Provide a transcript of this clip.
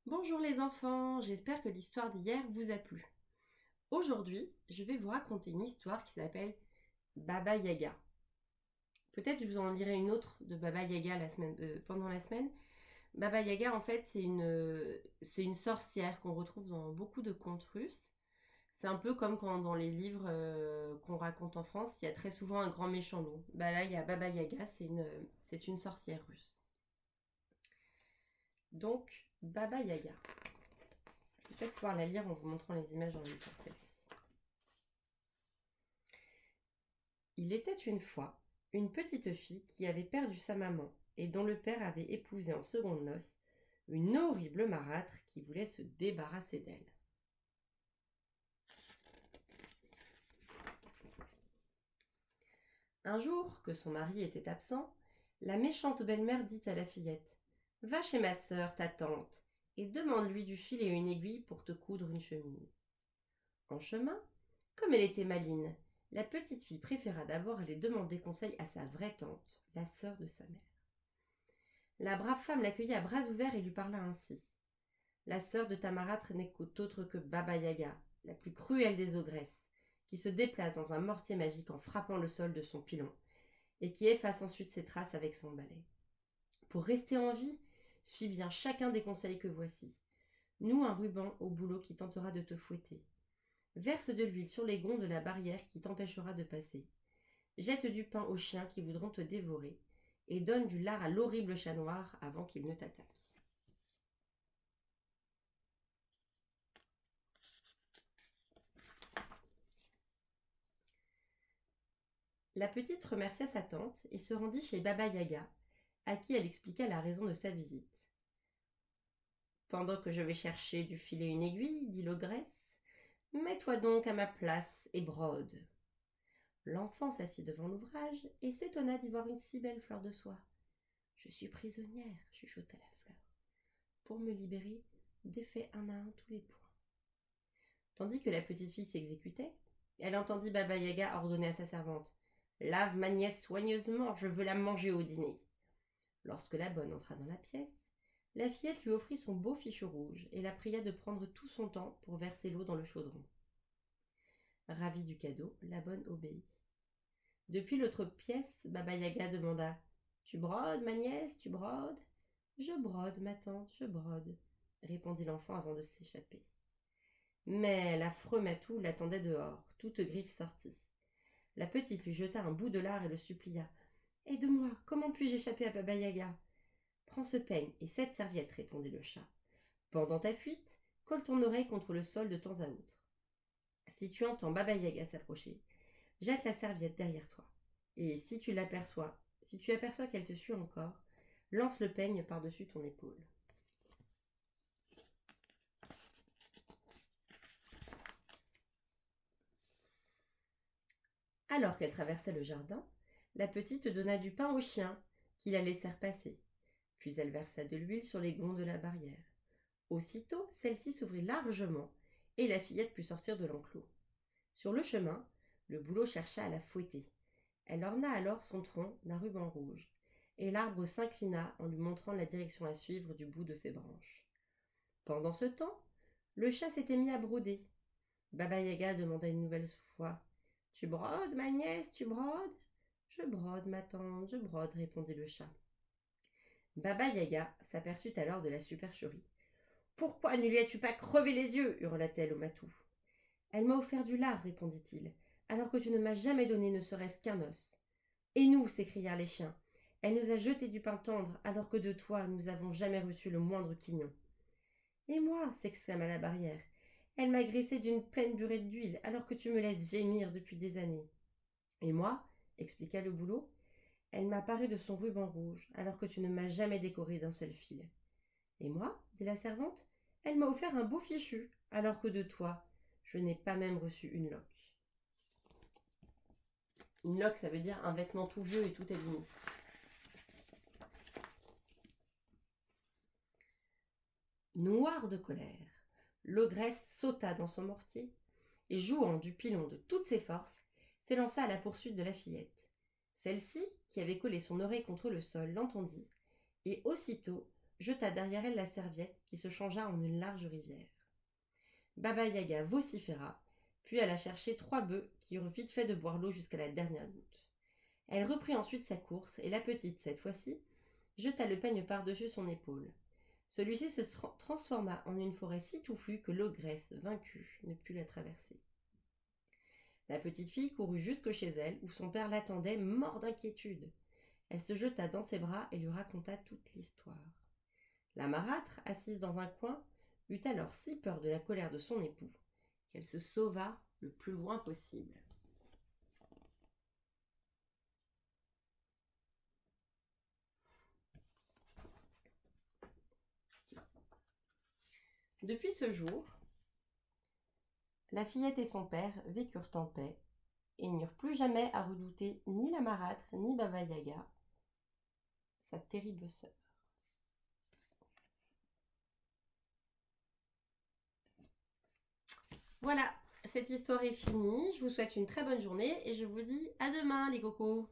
Bonjour les enfants, j'espère que l'histoire d'hier vous a plu. Aujourd'hui, je vais vous raconter une histoire qui s'appelle Baba Yaga. Peut-être je vous en lirai une autre de Baba Yaga pendant la semaine. Baba Yaga, en fait, c'est une sorcière qu'on retrouve dans beaucoup de contes russes. C'est un peu comme quand dans les livres qu'on raconte en France, il y a très souvent un grand méchant loup. Bah là, il y a Baba Yaga, c'est une sorcière russe. Donc, Baba Yaga. Je vais peut-être pouvoir la lire en vous montrant les images en même temps, celle-ci. Il était une fois une petite fille qui avait perdu sa maman et dont le père avait épousé en secondes noces une horrible marâtre qui voulait se débarrasser d'elle. Un jour, que son mari était absent, la méchante belle-mère dit à la fillette: Va chez ma sœur, ta tante, et demande-lui du fil et une aiguille pour te coudre une chemise. En chemin, comme elle était maligne, la petite fille préféra d'abord aller demander conseil à sa vraie tante, la sœur de sa mère. La brave femme l'accueillit à bras ouverts et lui parla ainsi: La sœur de ta marâtre n'est autre que Baba Yaga, la plus cruelle des ogresses, qui se déplace dans un mortier magique en frappant le sol de son pilon, et qui efface ensuite ses traces avec son balai. Pour rester en vie, suis bien chacun des conseils que voici. Noue un ruban au boulot qui tentera de te fouetter. Verse de l'huile sur les gonds de la barrière qui t'empêchera de passer. Jette du pain aux chiens qui voudront te dévorer, et donne du lard à l'horrible chat noir avant qu'il ne t'attaque. La petite remercia sa tante et se rendit chez Baba Yaga, à qui elle expliqua la raison de sa visite. Pendant que je vais chercher du fil et une aiguille, dit l'ogresse, mets-toi donc à ma place et brode. L'enfant s'assit devant l'ouvrage et s'étonna d'y voir une si belle fleur de soie. Je suis prisonnière, chuchota la fleur. Pour me libérer, défais un à un tous les points. Tandis que la petite fille s'exécutait, elle entendit Baba Yaga ordonner à sa servante: Lave ma nièce soigneusement, je veux la manger au dîner. Lorsque la bonne entra dans la pièce, la fillette lui offrit son beau fichu rouge et la pria de prendre tout son temps pour verser l'eau dans le chaudron. Ravie du cadeau, la bonne obéit. Depuis l'autre pièce, Baba Yaga demanda: Tu brodes, ma nièce, tu brodes? Je brode, ma tante, je brode, répondit l'enfant avant de s'échapper. Mais l'affreux matou l'attendait dehors, toute griffe sortie. La petite lui jeta un bout de lard et le supplia: Aide-moi, comment puis-je échapper à Baba Yaga? Prends ce peigne et cette serviette, répondit le chat. Pendant ta fuite, colle ton oreille contre le sol de temps à autre. Si tu entends Baba Yaga s'approcher, jette la serviette derrière toi. Et si tu aperçois qu'elle te suit encore, lance le peigne par-dessus ton épaule. Alors qu'elle traversait le jardin, la petite donna du pain aux chiens, qui la laissèrent passer. Puis elle versa de l'huile sur les gonds de la barrière. Aussitôt, celle-ci s'ouvrit largement, et la fillette put sortir de l'enclos. Sur le chemin, le bouleau chercha à la fouetter. Elle orna alors son tronc d'un ruban rouge, et l'arbre s'inclina en lui montrant la direction à suivre du bout de ses branches. Pendant ce temps, le chat s'était mis à broder. Baba Yaga demanda une nouvelle fois: Tu brodes, ma nièce, tu brodes? Je brode, ma tante, je brode, répondit le chat. Baba Yaga s'aperçut alors de la supercherie. Pourquoi ne lui as-tu pas crevé les yeux? Hurla-t-elle au matou. Elle m'a offert du lard, répondit-il, alors que tu ne m'as jamais donné ne serait-ce qu'un os. Et nous, s'écrièrent les chiens, elle nous a jeté du pain tendre, alors que de toi nous n'avons jamais reçu le moindre quignon. Et moi, s'exclama la barrière, elle m'a graissé d'une pleine burette d'huile, alors que tu me laisses gémir depuis des années. Et moi, expliqua le bouleau, elle m'a paré de son ruban rouge, alors que tu ne m'as jamais décoré d'un seul fil. Et moi, dit la servante, elle m'a offert un beau fichu, alors que de toi, je n'ai pas même reçu une loque. Une loque, ça veut dire un vêtement tout vieux et tout abîmé. Noire de colère, l'ogresse sauta dans son mortier et, jouant du pilon de toutes ses forces, s'élança à la poursuite de la fillette. Celle-ci, qui avait collé son oreille contre le sol, l'entendit, et aussitôt jeta derrière elle la serviette qui se changea en une large rivière. Baba Yaga vociféra, puis alla chercher 3 bœufs qui eurent vite fait de boire l'eau jusqu'à la dernière goutte. Elle reprit ensuite sa course et la petite, cette fois-ci, jeta le peigne par-dessus son épaule. Celui-ci se transforma en une forêt si touffue que l'ogresse, vaincue, ne put la traverser. La petite fille courut jusque chez elle, où son père l'attendait, mort d'inquiétude. Elle se jeta dans ses bras et lui raconta toute l'histoire. La marâtre, assise dans un coin, eut alors si peur de la colère de son époux qu'elle se sauva le plus loin possible. Depuis ce jour, la fillette et son père vécurent en paix et n'eurent plus jamais à redouter ni la marâtre ni Baba Yaga, sa terrible sœur. Voilà, cette histoire est finie. Je vous souhaite une très bonne journée et je vous dis à demain les cocos.